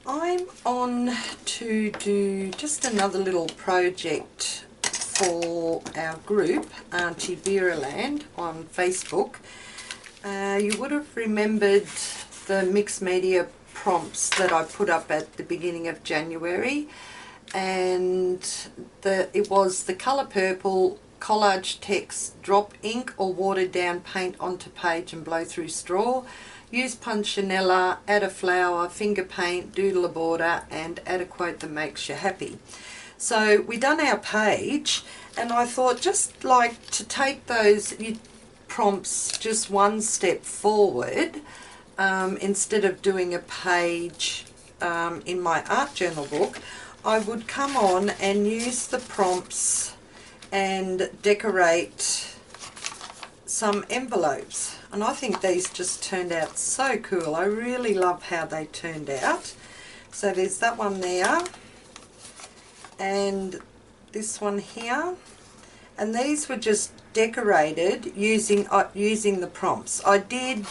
I'm on to do just another little project for our group, Aunty Vera Land, on Facebook. You would have remembered the mixed media prompts that I put up at the beginning of January, and it was the colour purple, collage text, drop ink or watered down paint onto page and blow through straw, use punchinella, add a flower, finger paint, doodle a border, and add a quote that makes you happy. So we done our page, and I thought just like to take those prompts just one step forward. Instead of doing a page in my art journal book, I would come on and use the prompts and decorate some envelopes. And I think these just turned out so cool. I really love how they turned out. So there's that one there, and this one here, and these were just decorated using the prompts. I did,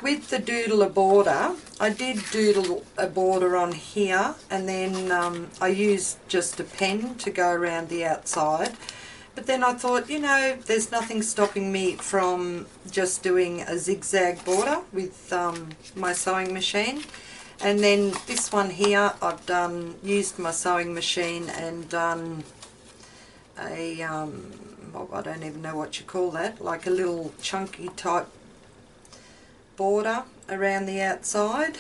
with the doodle a border, I did doodle a border on here, and then I used just a pen to go around the outside. But then I thought, you know, there's nothing stopping me from just doing a zigzag border with my sewing machine. And then this one here, I've used my sewing machine and done a, I don't even know what you call that, like a little chunky type border around the outside.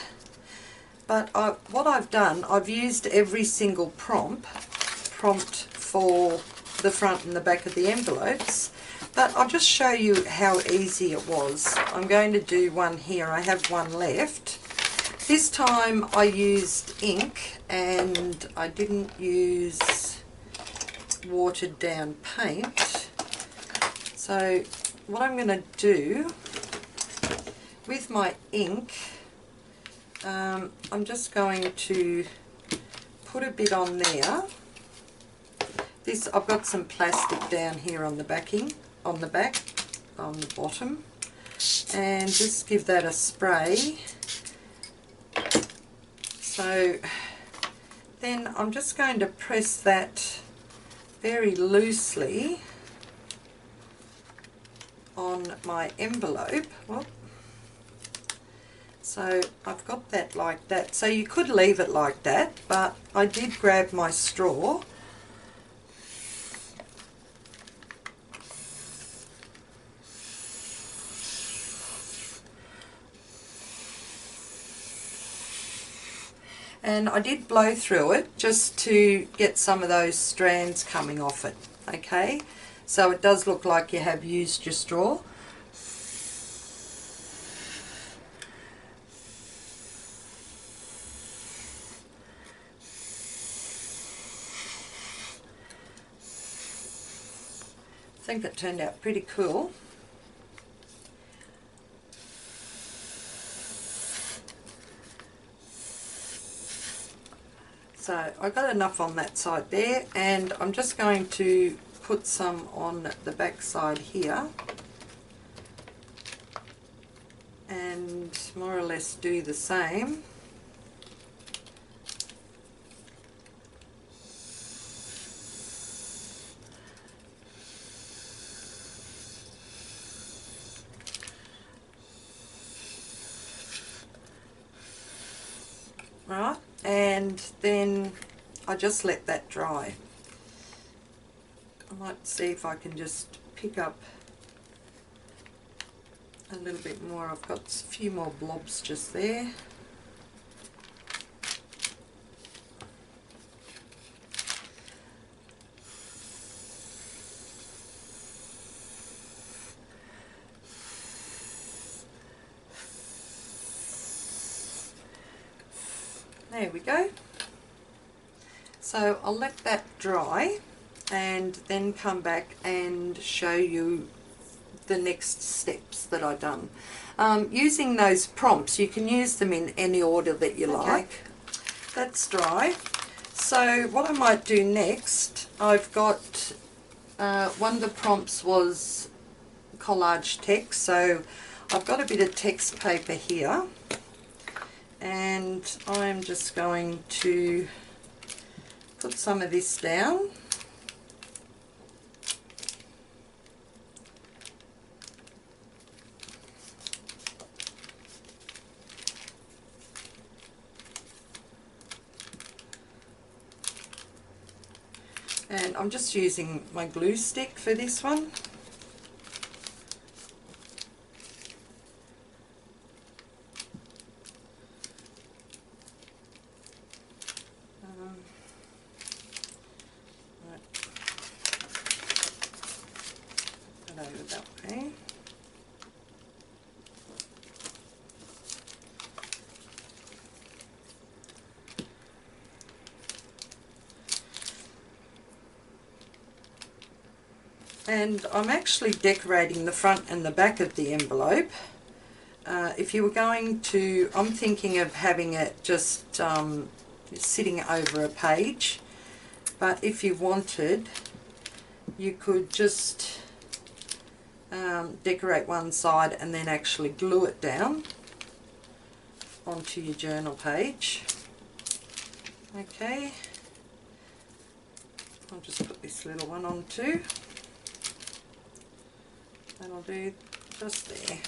But what I've done, I've used every single prompt for the front and the back of the envelopes, but I'll just show you how easy it was. I'm going to do one here. I have one left. This time I used ink and I didn't use watered down paint. So what I'm going to do with my ink, I'm just going to put a bit on there. I've got some plastic down here on the backing, on the bottom, and just give that a spray. So then I'm just going to press that very loosely on my envelope. Whoop. So I've got that like that. So you could leave it like that, but I did grab my straw and I did blow through it just to get some of those strands coming off it. Okay, so it does look like you have used your straw. I think it turned out pretty cool. So I got enough on that side there, and I'm just going to put some on the back side here and more or less do the same. Right, and then I just let that dry. I might see if I can just pick up a little bit more. I've got a few more blobs just there. There we go. So I'll let that dry and then come back and show you the next steps that I've done. Using those prompts, you can use them in any order that you like. That's dry. So what I might do next, I've got one of the prompts was collage text, so I've got a bit of text paper here, and I'm just going to put some of this down. And I'm just using my glue stick for this one. Over that way. And I'm actually decorating the front and the back of the envelope. If you were going to, I'm thinking of having it just sitting over a page, but if you wanted, you could just decorate one side and then actually glue it down onto your journal page. Okay, I'll just put this little one on too. That'll do just there.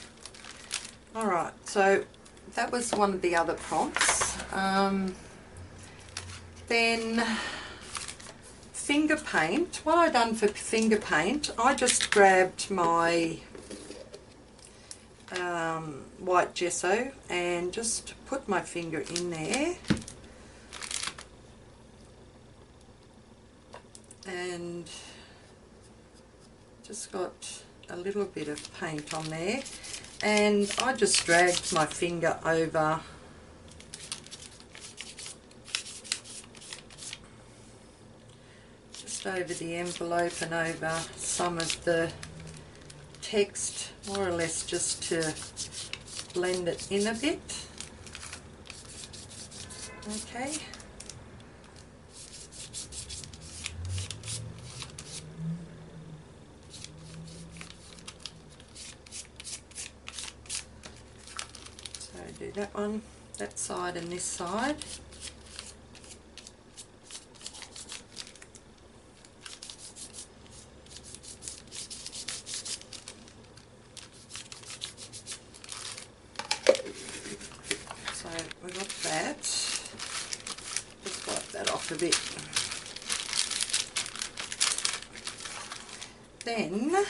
Alright, so that was one of the other prompts. Then finger paint. What I done for finger paint, I just grabbed my white gesso and just put my finger in there and just got a little bit of paint on there, and I just dragged my finger over the envelope and over some of the text, more or less just to blend it in a bit. Okay. So do that one, that side and this side. We got that. Just wipe that off a bit. Then make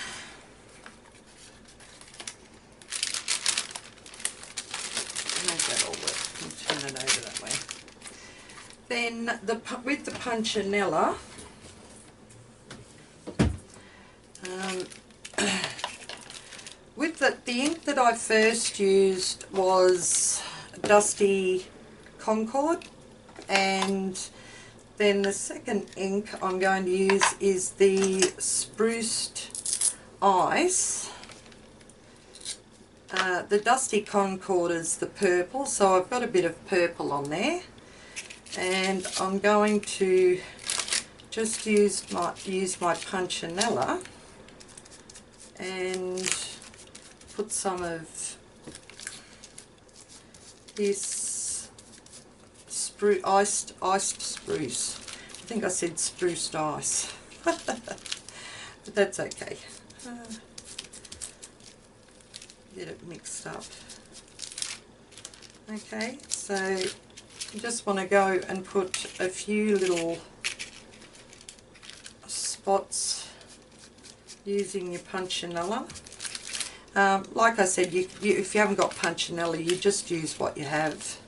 that all work and turn it over that way. Then with the punchinella, with the ink that I first used was Dusty Concord, and then the second ink I'm going to use is the Spruced Ice. The Dusty Concord is the purple, so I've got a bit of purple on there, and I'm going to just use my punchinella and put some of this iced spruce. I think I said spruced ice, but that's okay. Get it mixed up. Okay, so you just want to go and put a few little spots using your punchinella. Like I said, if you haven't got punchinella, you just use what you have.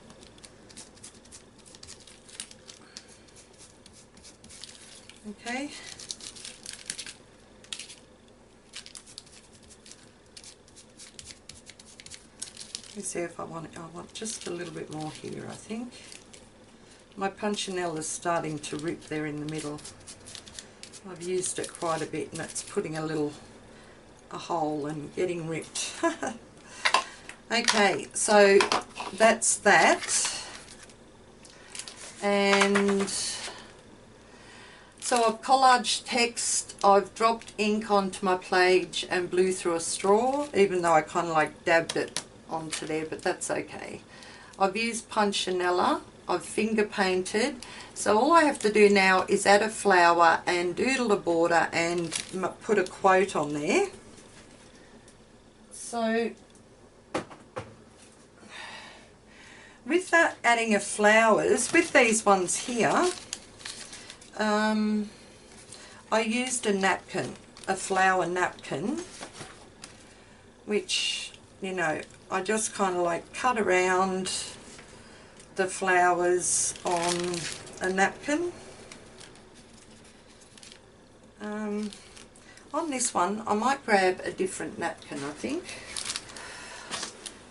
Okay. Let me see if I want just a little bit more here, I think. My punchinella is starting to rip there in the middle. I've used it quite a bit and it's putting a hole and getting ripped. Okay, so that's that. And so I've collaged text, I've dropped ink onto my page and blew through a straw, even though I kind of like dabbed it onto there, but that's okay. I've used punchinella, I've finger painted, so all I have to do now is add a flower and doodle a border and put a quote on there. So with that adding of flowers, with these ones here, I used a napkin, a flower napkin, which, you know, I just kind of like cut around the flowers on a napkin. On this one, I might grab a different napkin, I think.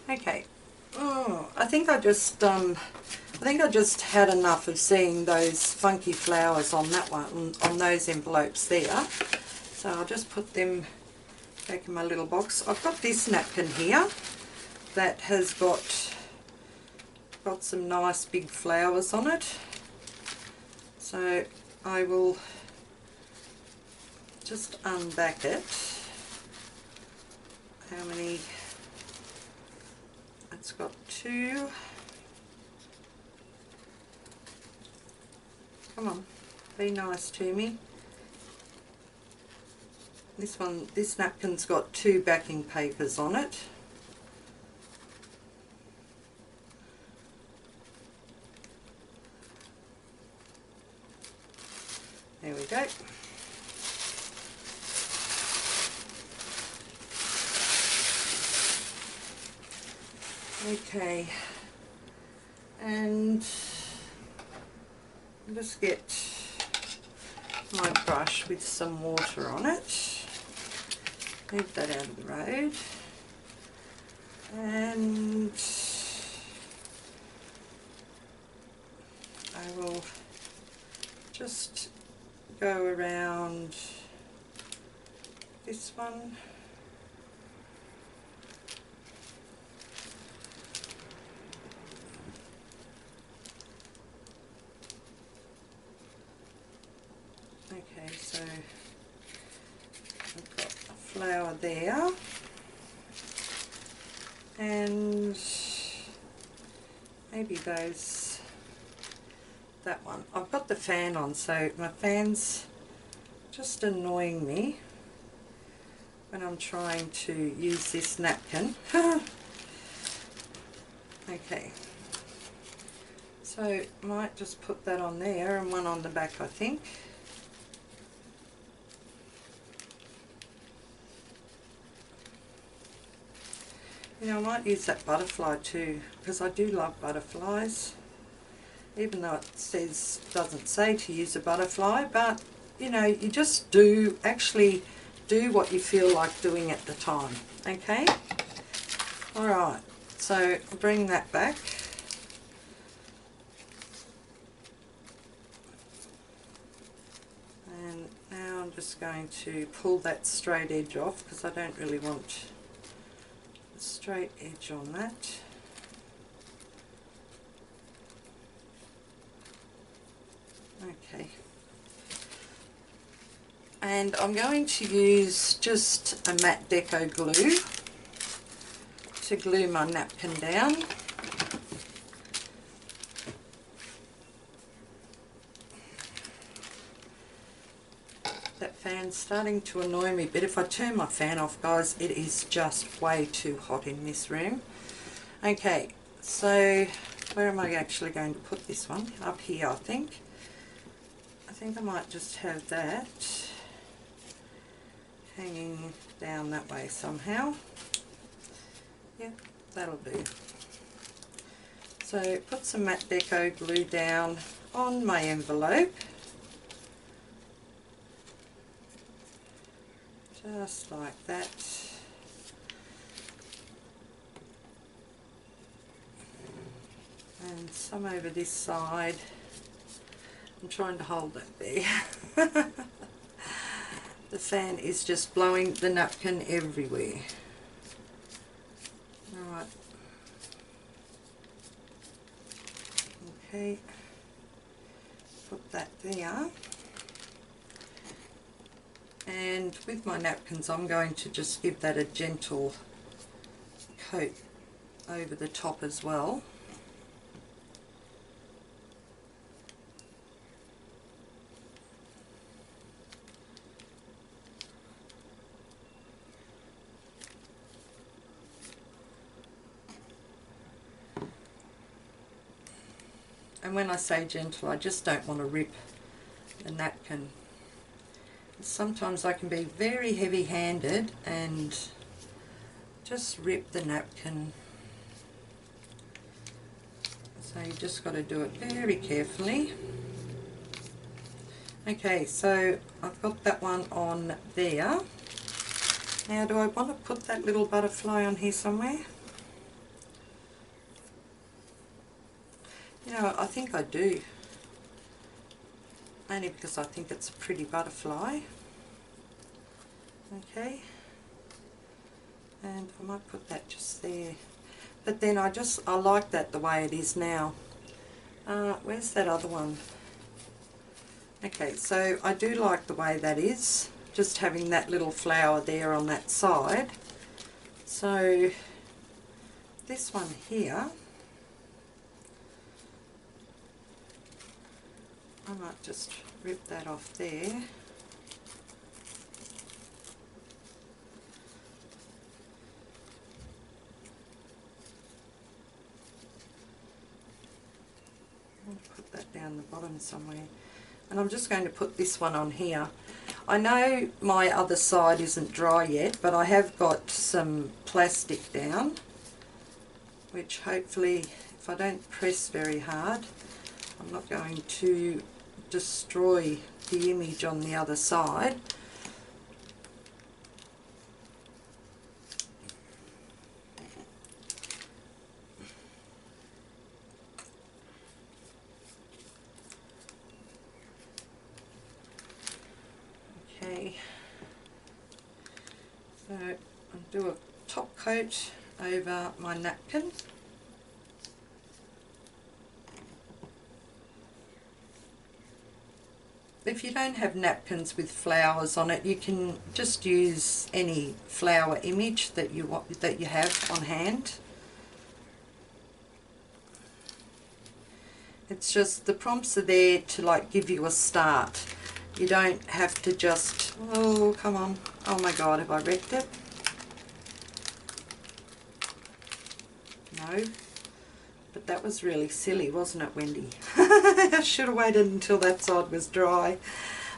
Okay. Oh, I think I just had enough of seeing those funky flowers on that one, on those envelopes there. So I'll just put them back in my little box. I've got this napkin here that has got some nice big flowers on it. So I will just unback it. How many? It's got 2. Come on, be nice to me. This napkin's got 2 backing papers on it. There we go. Okay, and I'll just get my brush with some water on it. Move that out of the road. And I will just go around this one. Okay, so I've got a flower there, and maybe that one. I've got the fan on, so my fan's just annoying me when I'm trying to use this napkin. Okay, so I might just put that on there and one on the back, I think. You know, I might use that butterfly too, because I do love butterflies, even though it doesn't say to use a butterfly, but you know, you just actually do what you feel like doing at the time. Okay, alright, so I'll bring that back. And now I'm just going to pull that straight edge off, because I don't really want straight edge on that. Okay, and I'm going to use just a matte deco glue to glue my napkin down. That fan's starting to annoy me, but if I turn my fan off, guys, it is just way too hot in this room. Okay, so where am I actually going to put this one? Up here, I think. I think I might just have that hanging down that way somehow. Yeah, that'll do. So put some matte deco glue down on my envelope. Just like that. And some over this side. I'm trying to hold that there. The fan is just blowing the napkin everywhere. Alright. Okay. Put that there. And with my napkins, I'm going to just give that a gentle coat over the top as well. And when I say gentle, I just don't want to rip the napkin. Sometimes I can be very heavy-handed and just rip the napkin. So you just got to do it very carefully. Okay, so I've got that one on there. Now, do I want to put that little butterfly on here somewhere? You know, I think I do. Only because I think it's a pretty butterfly. Okay. And I might put that just there. But then I like that the way it is now. Where's that other one? Okay, so I do like the way that is, just having that little flower there on that side. So this one here, I might just rip that off there. I'll put that down the bottom somewhere. And I'm just going to put this one on here. I know my other side isn't dry yet, but I have got some plastic down, which hopefully, if I don't press very hard, I'm not going to destroy the image on the other side. Okay, so I'll do a top coat over my napkin. If you don't have napkins with flowers on it, you can just use any flower image that you have on hand. It's just the prompts are there to like give you a start. You don't have to just, oh come on, oh my god, have I wrecked it? No, but that was really silly, wasn't it, Wendy? I should have waited until that side was dry.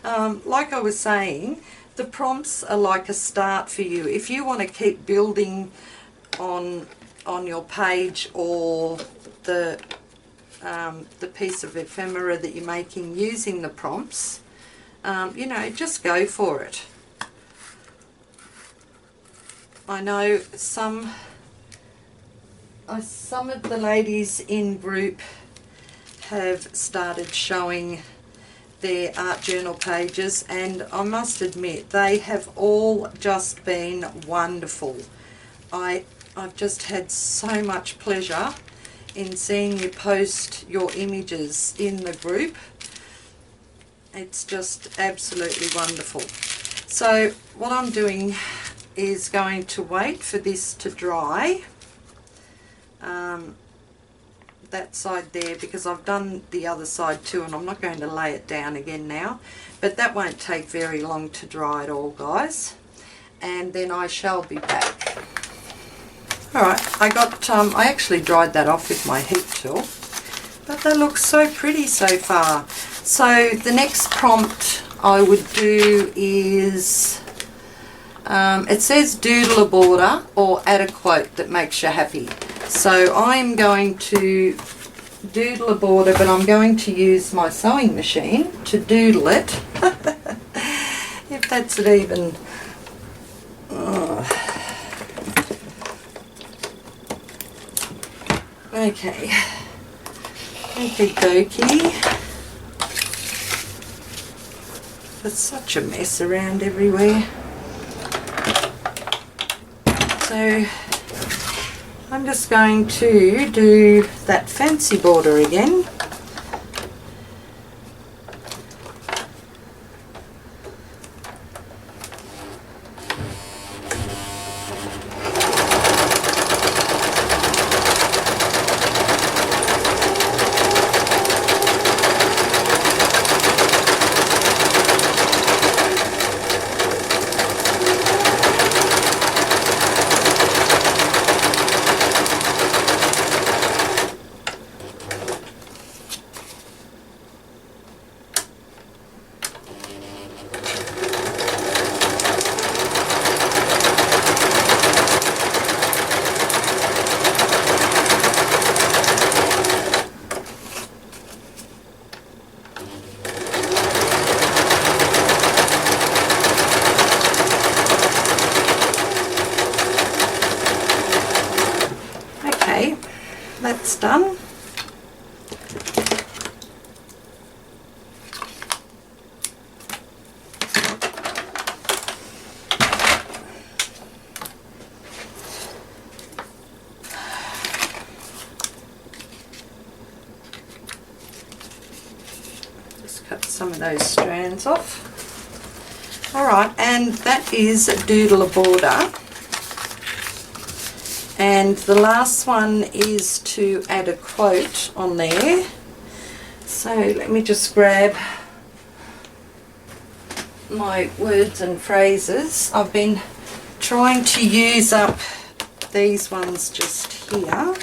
Like I was saying, the prompts are like a start for you. If you want to keep building on your page or the piece of ephemera that you're making using the prompts, you know, just go for it. I know some of the ladies in group have started showing their art journal pages, and I must admit they have all just been wonderful. I've just had so much pleasure in seeing you post your images in the group. It's just absolutely wonderful. So what I'm doing is going to wait for this to dry, that side there, because I've done the other side too, and I'm not going to lay it down again now, but that won't take very long to dry at all, guys, and then I shall be back. Alright, I actually dried that off with my heat tool, but that looks so pretty so far. So the next prompt I would do is, it says doodle a border or add a quote that makes you happy. So I'm going to doodle a border, but I'm going to use my sewing machine to doodle it. If that's it even. Okay. Okie dokie. There's such a mess around everywhere. So I'm just going to do that fancy border again. that's done. Just cut some of those strands off. Alright, and that is Doodle a Border. And the last one is to add a quote on there. So let me just grab my words and phrases. I've been trying to use up these ones just here.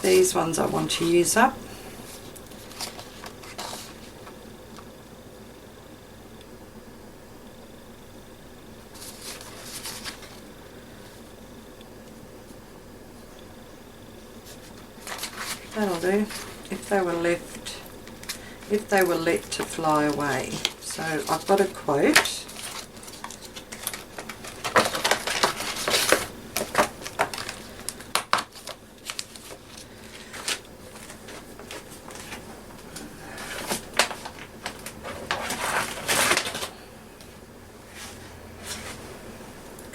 These ones I want to use up. That'll do, if they were let to fly away. So I've got a quote.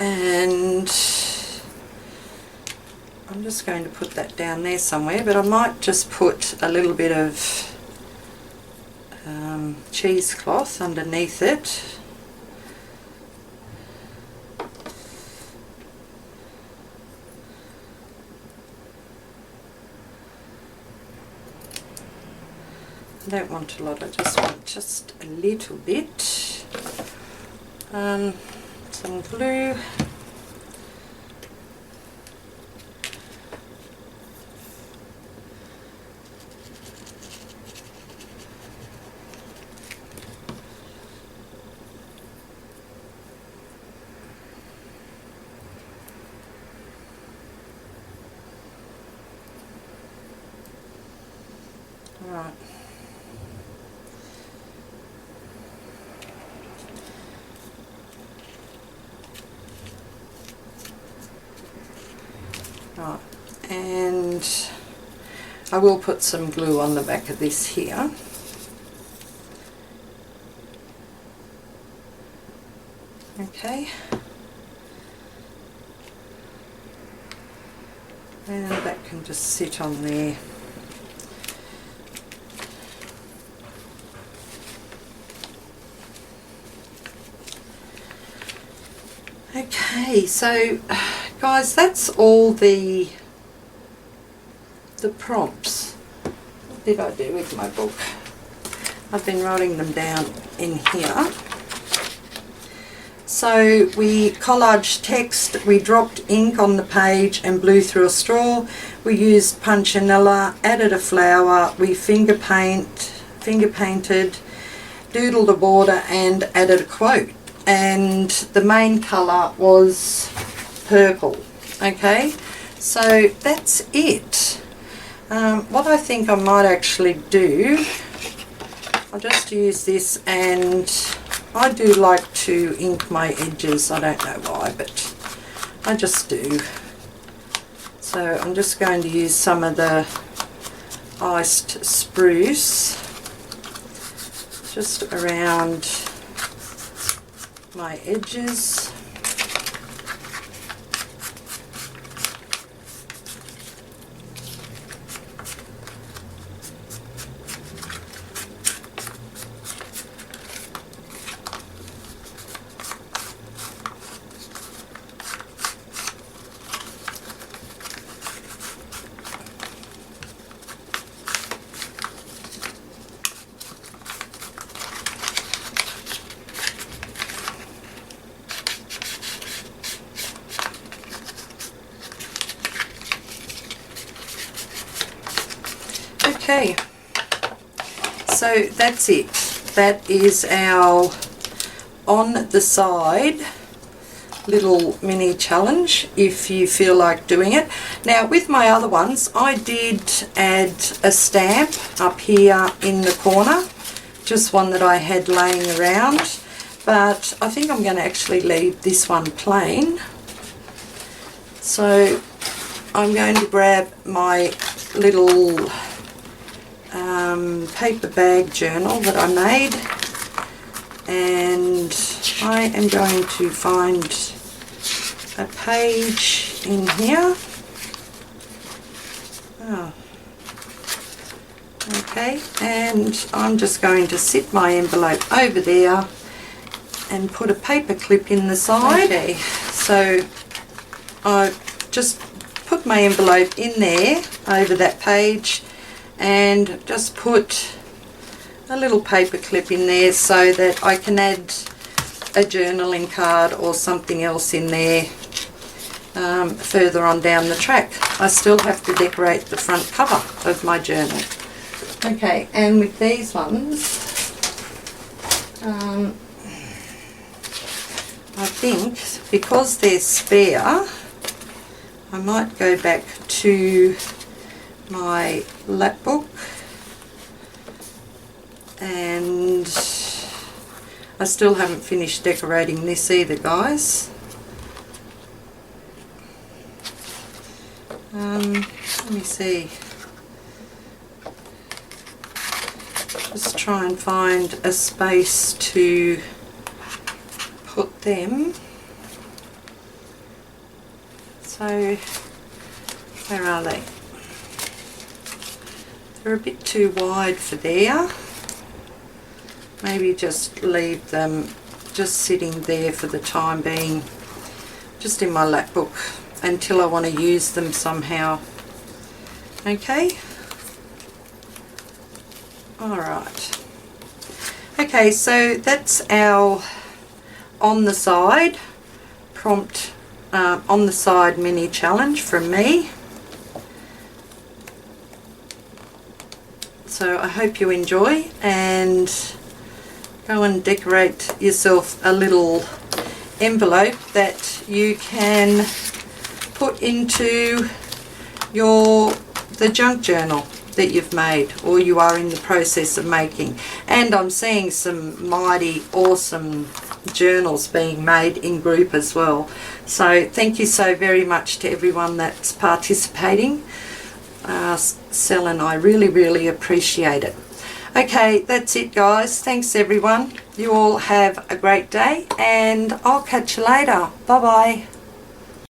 And I'm just going to put that down there somewhere, but I might just put a little bit of cheesecloth underneath it. I don't want a lot, I just want just a little bit. Some glue. Right. Right, and I will put some glue on the back of this here. Okay. And that can just sit on there. Okay, so guys, that's all the prompts. What did I do with my book? I've been writing them down in here. So we collaged text, we dropped ink on the page and blew through a straw. We used punchinella, added a flower, we finger painted, doodled a border and added a quote. And the main colour was purple. Okay, so that's it. What I think I might actually do, I'll just use this, and I do like to ink my edges. I don't know why, but I just do. So I'm just going to use some of the iced spruce just around my edges. Okay, so that's it. That is our on the side little mini challenge if you feel like doing it. Now with my other ones, I did add a stamp up here in the corner, just one that I had laying around, but I think I'm going to actually leave this one plain. So I'm going to grab my little paper bag journal that I made, and I am going to find a page in here. Oh. Okay, and I'm just going to sit my envelope over there and put a paper clip in the side. Okay, so I just put my envelope in there over that page and just put a little paper clip in there so that I can add a journaling card or something else in there further on down the track. I still have to decorate the front cover of my journal. Okay, and with these ones, I think because they're spare, I might go back to my lap book, and I still haven't finished decorating this either, guys. Let me see. Just try and find a space to put them. So, where are they? They're a bit too wide for there. Maybe just leave them just sitting there for the time being, just in my lap book, until I want to use them somehow. Okay? Alright. Okay, so that's our on the side prompt, on the side mini challenge from me. So I hope you enjoy, and go and decorate yourself a little envelope that you can put into the junk journal that you've made, or you are in the process of making. And I'm seeing some mighty awesome journals being made in group as well. So thank you so very much to everyone that's participating. Sel and I really appreciate it. Okay, that's it, guys. Thanks everyone. You all have a great day, and I'll catch you later. Bye bye.